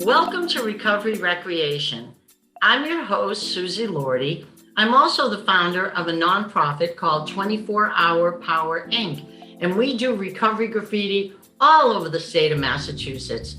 Welcome to Recovery Recreation. I'm your host, Susie Lordy. I'm also the founder of a nonprofit called 24-Hour Power, Inc., and we do recovery graffiti all over the state of Massachusetts.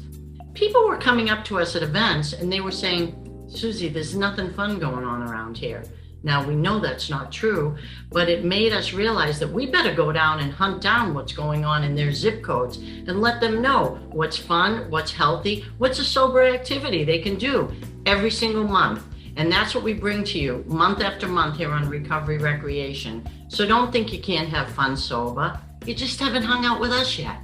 People were coming up to us at events and they were saying, Susie, there's nothing fun going on around here. Now, we know that's not true, but it made us realize that we better go down and hunt down what's going on in their zip codes and let them know what's fun, what's healthy, what's a sober activity they can do every single month. And that's what we bring to you month after month here on Recovery Recreation. So don't think you can't have fun sober. You just haven't hung out with us yet.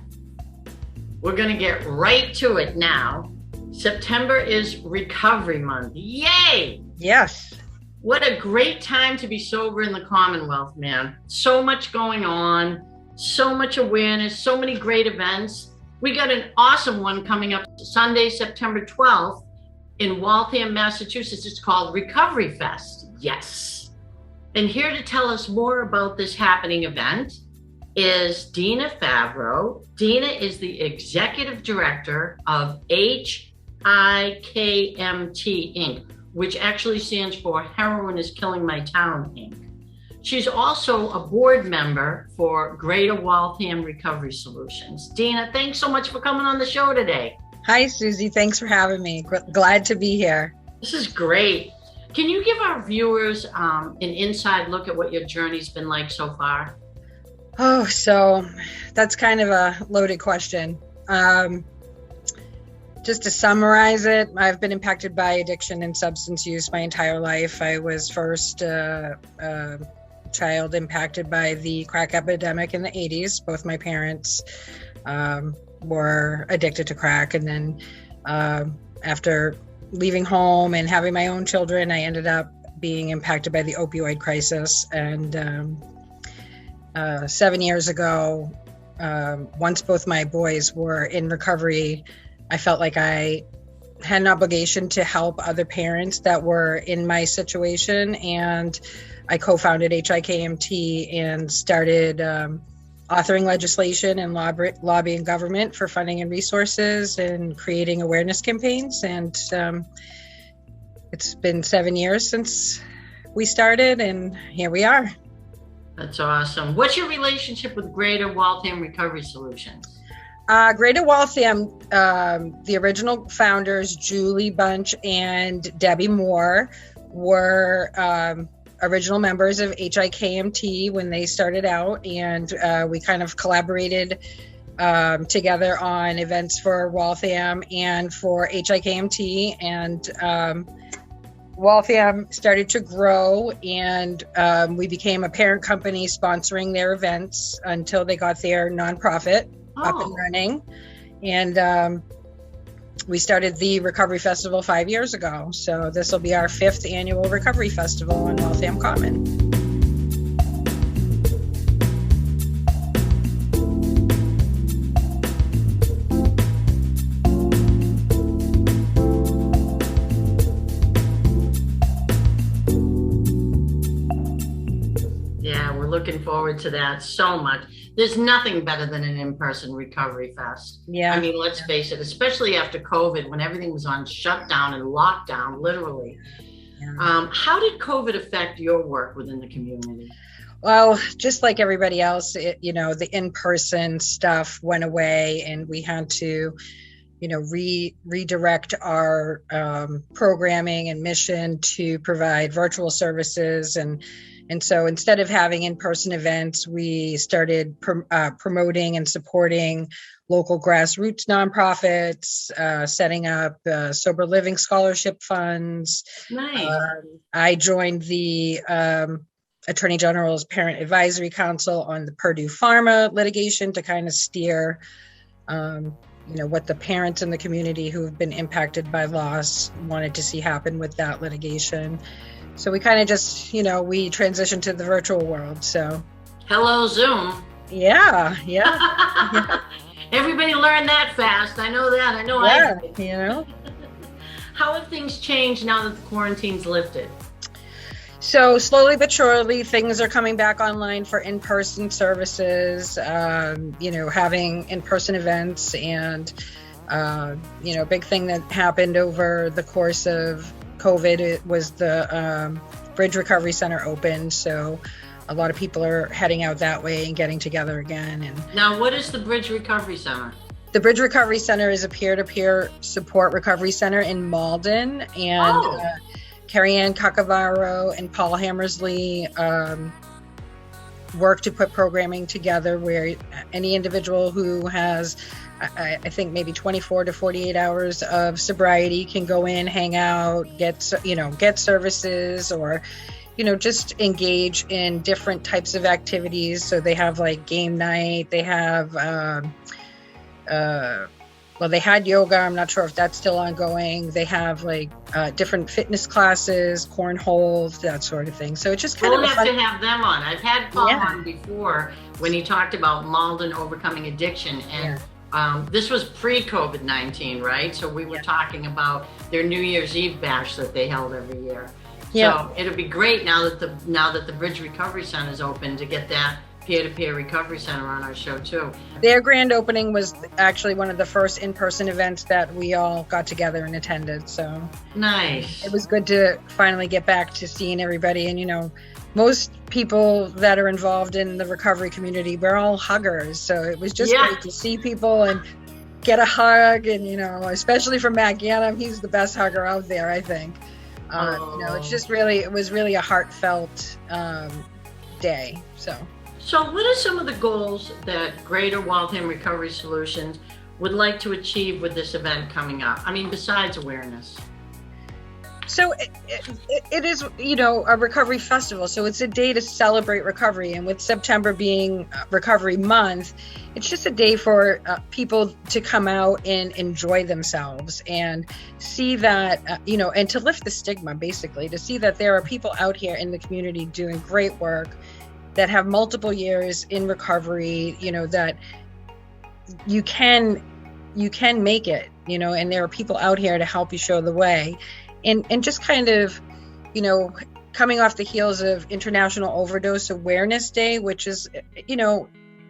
We're going to get right to it now. September is Recovery Month. Yay! Yes. What a great time to be sober in the Commonwealth, man. So much going on, so much awareness, so many great events. We got an awesome one coming up Sunday, September 12th in Waltham, Massachusetts. It's called Recovery Fest. Yes. And here to tell us more about this happening event is Dina Favreau. Dina is the executive director of HIKMT, Inc., which actually stands for Heroin is Killing My Town, Inc. She's also a board member for Greater Waltham Recovery Solutions. Dina, thanks so much for coming on the show today. Hi, Susie. Thanks for having me. Glad to be here. This is great. Can you give our viewers an inside look at what your journey's been like so far? Oh, so that's kind of a loaded question. Just to summarize it, I've been impacted by addiction and substance use my entire life. I was first a child impacted by the crack epidemic in the 80s. Both my parents were addicted to crack. And then after leaving home and having my own children, I ended up being impacted by the opioid crisis. And 7 years ago, once both my boys were in recovery, I felt like I had an obligation to help other parents that were in my situation, and I co-founded HIKMT and started authoring legislation and lobbying government for funding and resources and creating awareness campaigns. And it's been 7 years since we started, and here we are. That's awesome. What's your relationship with Greater Waltham Recovery Solutions? Greater Waltham, the original founders, Julie Bunch and Debbie Moore, were original members of HIKMT when they started out, and we kind of collaborated together on events for Waltham and for HIKMT, and Waltham started to grow, and we became a parent company sponsoring their events until they got their nonprofit up and running. And we started the Recovery Festival 5 years ago. So this will be our 5th annual Recovery Festival on Waltham Commons. Yeah, we're looking forward to that so much. There's nothing better than an in-person recovery fest. Yeah. I mean, let's face it, especially after COVID, when everything was on shutdown and lockdown, literally. Yeah. How did COVID affect your work within the community? Well, just like everybody else, the in-person stuff went away, and we had to, redirect our programming and mission to provide virtual services. And so instead of having in-person events, we started promoting and supporting local grassroots nonprofits, setting up sober living scholarship funds. Nice. I joined the Attorney General's Parent Advisory Council on the Purdue Pharma litigation to kind of steer, what the parents in the community who have been impacted by loss wanted to see happen with that litigation. So we kind of just, we transitioned to the virtual world. So, hello, Zoom. Yeah. Everybody learned that fast. I know that. I know. Yeah, How have things changed now that the quarantine's lifted? So slowly but surely, things are coming back online for in-person services, having in-person events, and Big thing that happened over the course of COVID, it was the Bridge Recovery Center opened. So a lot of people are heading out that way and getting together again. And now, what is the Bridge Recovery Center? The Bridge Recovery Center is a peer-to-peer support recovery center in Malden, and Carrie Ann Kakavaro and Paul Hammersley work to put programming together where any individual who has, I think, maybe 24 to 48 hours of sobriety can go in, hang out, get services, or just engage in different types of activities. So they have like game night, they have they had yoga. I'm not sure if that's still ongoing. They have like different fitness classes, cornhole, that sort of thing. So it's just kind of have to have them on. I've had Paul on before when he talked about Malden overcoming addiction, and this was pre-COVID-19, right? So we were talking about their New Year's Eve bash that they held every year. So it'll be great now that the Bridge Recovery Center is open to get that peer-to-peer recovery center on our show too. Their grand opening was actually one of the first in-person events that we all got together and attended. So nice. It was good to finally get back to seeing everybody. And most people that are involved in the recovery community, we're all huggers. So it was just great to see people and get a hug. And especially from Matt Gannum, he's the best hugger out there, I think. It was really a heartfelt day. So what are some of the goals that Greater Waltham Recovery Solutions would like to achieve with this event coming up? I mean, besides awareness. So it is, a recovery festival. So it's a day to celebrate recovery. And with September being Recovery Month, it's just a day for people to come out and enjoy themselves and see that, and to lift the stigma, basically, to see that there are people out here in the community doing great work that have multiple years in recovery, that you can make it, and there are people out here to help you show the way. And just kind of, coming off the heels of International Overdose Awareness Day, which is,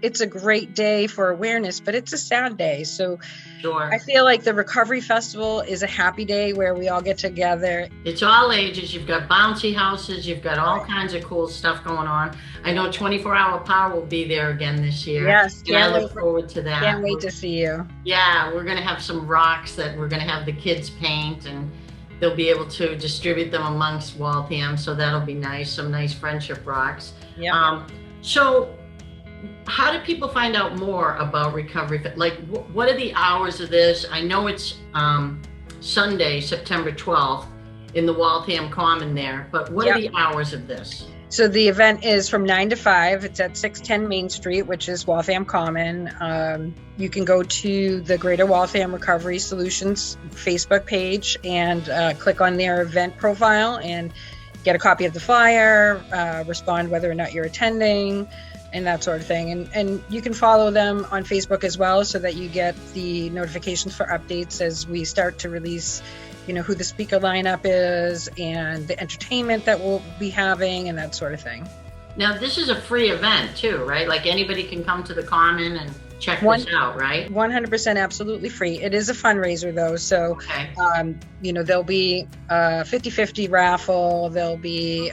it's a great day for awareness, but it's a sad day. So sure. I feel like the Recovery Festival is a happy day where we all get together. It's all ages. You've got bouncy houses. You've got all kinds of cool stuff going on. I know 24-Hour Power will be there again this year. Yes. And I look forward to that. Can't wait to see you. Yeah, we're going to have some rocks that we're going to have the kids paint, and they'll be able to distribute them amongst Waltham. So that'll be nice. Some nice friendship rocks. Yeah. So how do people find out more about recovery? Like, what are the hours of this? I know it's Sunday, September 12th in the Waltham Common there, but what are the hours of this? So the event is from 9 to 5. It's at 610 Main Street, which is Waltham Common. You can go to the Greater Waltham Recovery Solutions Facebook page and click on their event profile and get a copy of the flyer, respond whether or not you're attending, and that sort of thing. And you can follow them on Facebook as well so that you get the notifications for updates as we start to release, who the speaker lineup is and the entertainment that we'll be having and that sort of thing. Now, this is a free event too, right? Like anybody can come to the Common and check this out, right? 100% absolutely free. It is a fundraiser though. So, there'll be a 50-50 raffle. There'll be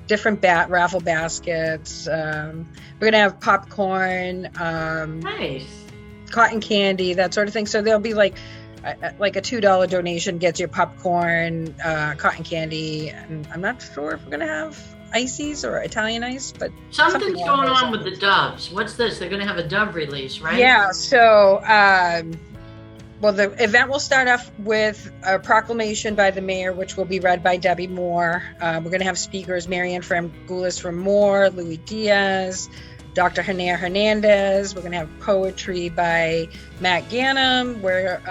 different raffle baskets. We're going to have popcorn, nice, cotton candy, that sort of thing. So there'll be like a $2 donation gets you popcorn, cotton candy, and I'm not sure if we're going to have ices or Italian ice, but something's going on with the doves. What's this? They're going to have a dove release, right? Yeah. So, the event will start off with a proclamation by the mayor, which will be read by Debbie Moore. We're going to have speakers, Marianne Framgulis from Moore, Louis Diaz, Dr. Hanair Hernandez. We're going to have poetry by Matt Gannum. We're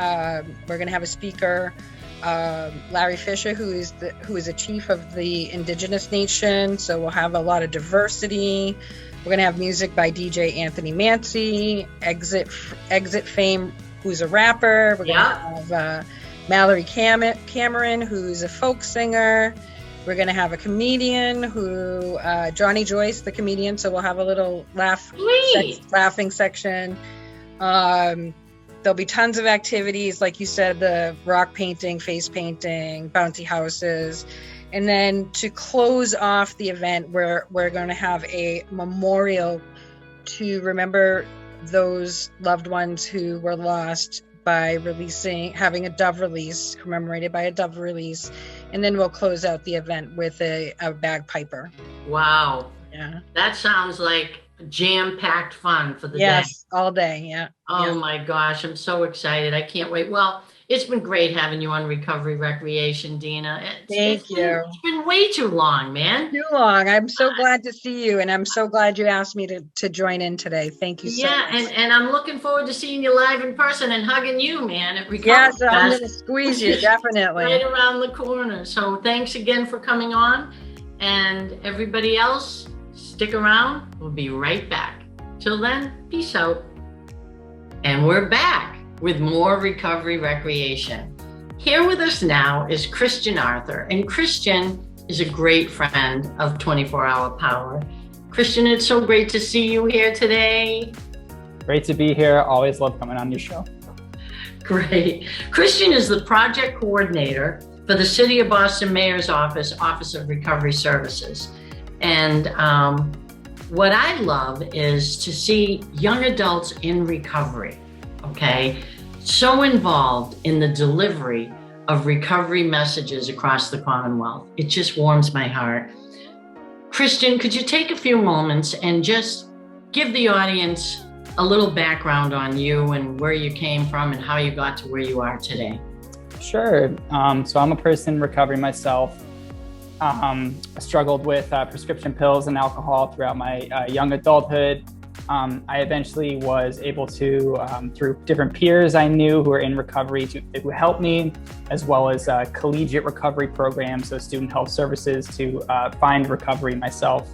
going to have a speaker, Larry Fisher, who is a chief of the Indigenous Nation. So we'll have a lot of diversity. We're going to have music by DJ Anthony Mancy, Exit fame, who's a rapper. We're going to have Mallory Cameron, who's a folk singer. We're going to have a comedian Johnny Joyce, the comedian. So we'll have a little laughing section. There'll there'll be tons of activities, like you said, the rock painting, face painting, bouncy houses. And then to close off the event, we're going to have a memorial to remember those loved ones who were lost by having a dove release, commemorated by a dove release. And then we'll close out the event with a bagpiper. Wow. Yeah. That sounds like jam-packed fun for the day. Yes, all day. Yeah. Oh my gosh, I'm so excited. I can't wait. Well, it's been great having you on Recovery Recreation, Dina. Thank you. It's been way too long, man. Too long. I'm so glad to see you, and I'm so glad you asked me to join in today. Thank you so much. Yeah, and I'm looking forward to seeing you live in person and hugging you, man, at Recovery Yes, Fest. I'm going to squeeze you, definitely. Right around the corner. So thanks again for coming on. And everybody else, stick around. We'll be right back. Till then, peace out. And we're back with more Recovery Recreation. Here with us now is Christian Arthur. And Christian is a great friend of 24 Hour Power. Christian, it's so great to see you here today. Great to be here. Always love coming on your show. Great. Christian is the project coordinator for the City of Boston Mayor's Office of Recovery Services. And what I love is to see young adults in recovery, okay, so involved in the delivery of recovery messages across the Commonwealth. It just warms my heart. Christian, could you take a few moments and just give the audience a little background on you and where you came from and how you got to where you are today? Sure. So I'm a person in recovery myself. I struggled with prescription pills and alcohol throughout my young adulthood. I eventually was able to, through different peers I knew who were in recovery, who helped me, as well as collegiate recovery programs, so student health services, to find recovery myself.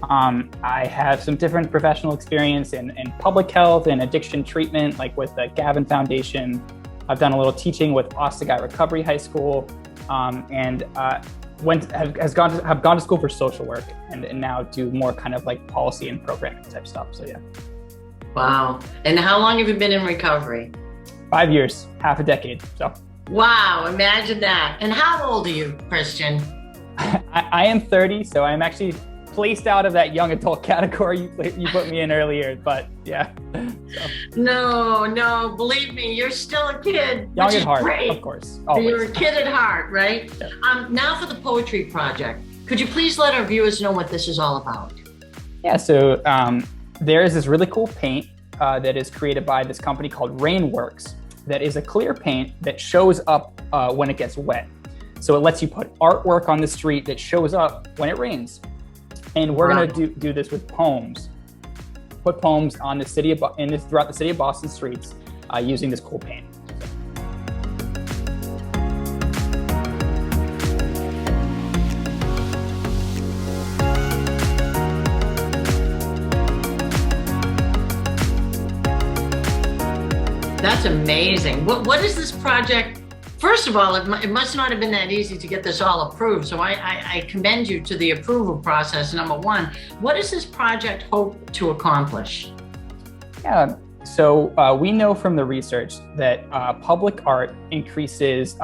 I have some different professional experience in public health and addiction treatment, like with the Gavin Foundation. I've done a little teaching with Ostagai Recovery High School, and have gone to school for social work, and now do more kind of like policy and programming type stuff. So yeah. Wow. And how long have you been in recovery? 5 years, half a decade. So. Wow, imagine that. And how old are you, Christian? I am 30, so I'm actually placed out of that young adult category you put me in earlier, but yeah. So. No, believe me, you're still a kid. Young at heart, great. of course. Always. You're a kid at heart, right? Yeah. Now for the Poetry Project. Could you please let our viewers know what this is all about? Yeah, so there is this really cool paint that is created by this company called Rainworks that is a clear paint that shows up when it gets wet. So it lets you put artwork on the street that shows up when it rains. And we're going to do this with poems. Put poems on the throughout the city of Boston streets using this cool paint. That's amazing. What is this project? First of all, it must not have been that easy to get this all approved. So I commend you to the approval process, number one. What does this project hope to accomplish? Yeah, so we know from the research that public art increases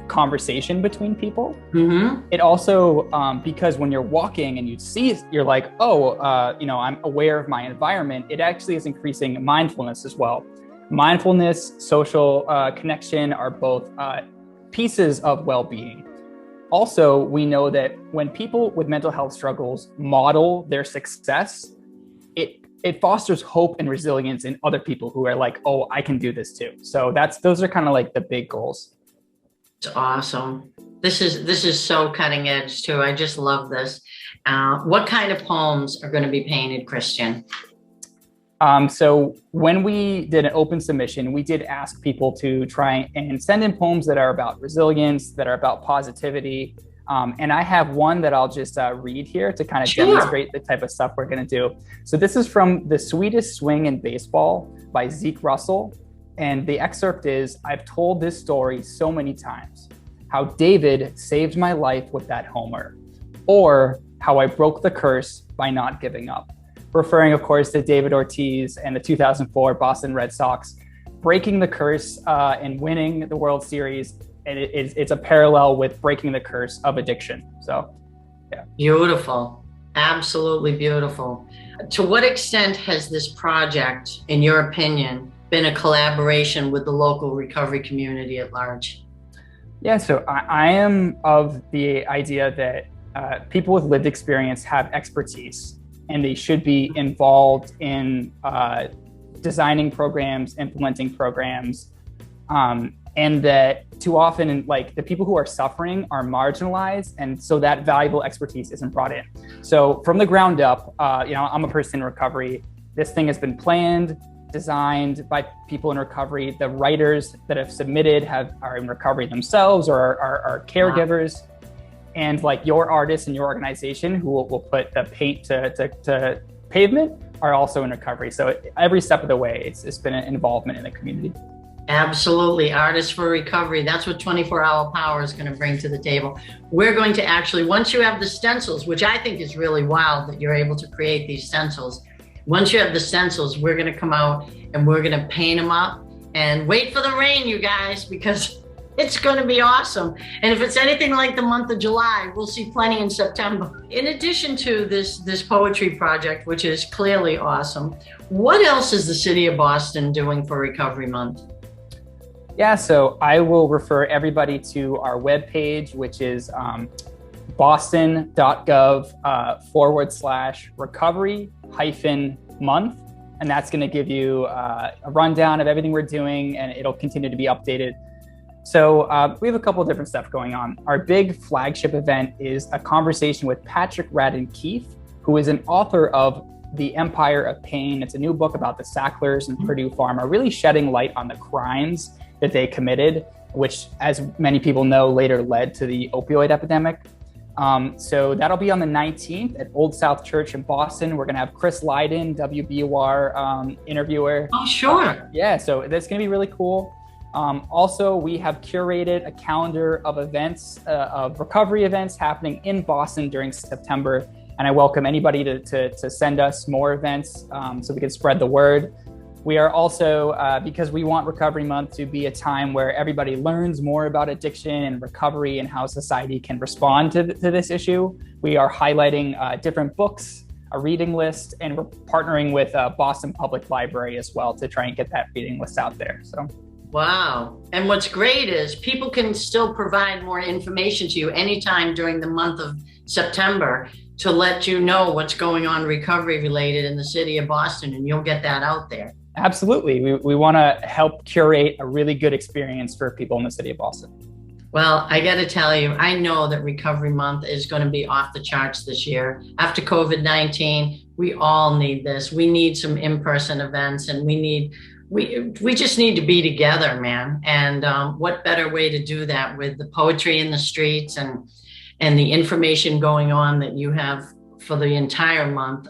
conversation between people. Mm-hmm. It also, because when you're walking and you see it, you're like, I'm aware of my environment. It actually is increasing mindfulness as well. Mindfulness, social connection are both pieces of well-being. Also, we know that when people with mental health struggles model their success, it fosters hope and resilience in other people who are like, oh, I can do this too. So those are kind of like the big goals. It's awesome. This is so cutting edge too. I just love this. What kind of poems are going to be painted, Christian? So when we did an open submission, we did ask people to try and send in poems that are about resilience, that are about positivity. And I have one that I'll just read here to kind of demonstrate the type of stuff we're going to do. So this is from The Sweetest Swing in Baseball by Zeke Russell. And the excerpt is, I've told this story so many times, how David saved my life with that homer, or how I broke the curse by not giving up. Referring, of course, to David Ortiz and the 2004 Boston Red Sox breaking the curse and winning the World Series, and it's a parallel with breaking the curse of addiction. So, yeah. Beautiful. Absolutely beautiful. To what extent has this project, in your opinion, been a collaboration with the local recovery community at large? Yeah, so I am of the idea that people with lived experience have expertise, and they should be involved in designing programs, implementing programs, and that too often, like, the people who are suffering are marginalized, and so that valuable expertise isn't brought in. So from the ground up, I'm a person in recovery. This thing has been planned, designed by people in recovery. The writers that have submitted are in recovery themselves or are caregivers. Wow. And like your artists and your organization who will put the paint to pavement are also in recovery. So every step of the way, it's been an involvement in the community. Absolutely. Artists for Recovery. That's what 24-Hour Power is going to bring to the table. We're going to actually, once you have the stencils, which I think is really wild that you're able to create these stencils. Once you have the stencils, we're going to come out and we're going to paint them up, and wait for the rain, you guys, because it's going to be awesome. And if it's anything like the month of July, we'll see plenty in September. In addition to this poetry project, which is clearly awesome, what else is the city of Boston doing for Recovery Month? Yeah, so I will refer everybody to our webpage, which is boston.gov/recovery-month. And that's going to give you a rundown of everything we're doing, and it'll continue to be updated. So we have a couple of different stuff going on. Our big flagship event is a conversation with Patrick Radden Keefe, who is an author of The Empire of Pain. It's a new book about the Sacklers and Purdue Pharma, really shedding light on the crimes that they committed, which, as many people know, later led to the opioid epidemic. So that'll be on the 19th at Old South Church in Boston. We're going to have Chris Lydon, WBUR interviewer. Oh, sure. Yeah, so that's going to be really cool. Also, we have curated a calendar of events, of recovery events happening in Boston during September. And I welcome anybody to send us more events so we can spread the word. We are also, because we want Recovery Month to be a time where everybody learns more about addiction and recovery and how society can respond to this issue, we are highlighting different books, a reading list, and we're partnering with Boston Public Library as well to try and get that reading list out there. So. Wow. And what's great is people can still provide more information to you anytime during the month of September to let you know what's going on recovery related in the city of Boston, and you'll get that out there. Absolutely. We want to help curate a really good experience for people in the city of Boston. Well, I got to tell you, I know that Recovery Month is going to be off the charts this year. After COVID-19, we all need this. We need some in-person events, and we just need to be together, man. And what better way to do that with the poetry in the streets and the information going on that you have for the entire month.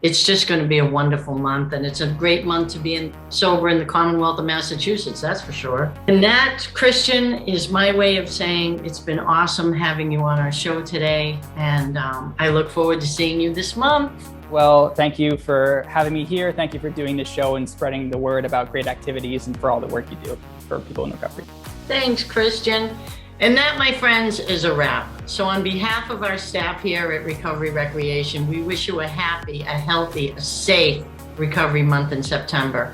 It's just going to be a wonderful month, and it's a great month to be sober in the Commonwealth of Massachusetts, that's for sure. And that, Christian, is my way of saying it's been awesome having you on our show today, and I look forward to seeing you this month. Well, thank you for having me here. Thank you for doing this show and spreading the word about great activities and for all the work you do for people in recovery. Thanks, Christian. And that, my friends, is a wrap. So on behalf of our staff here at Recovery Recreation, we wish you a happy, a healthy, a safe Recovery Month in September.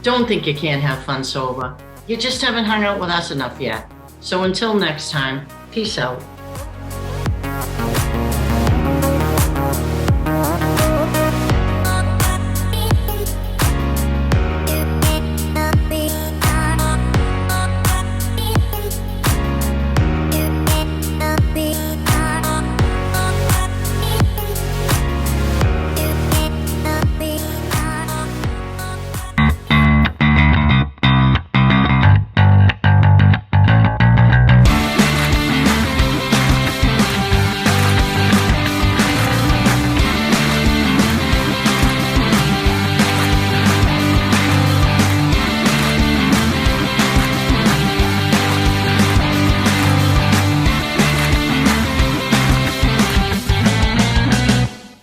Don't think you can't have fun sober. You just haven't hung out with us enough yet. So until next time, peace out.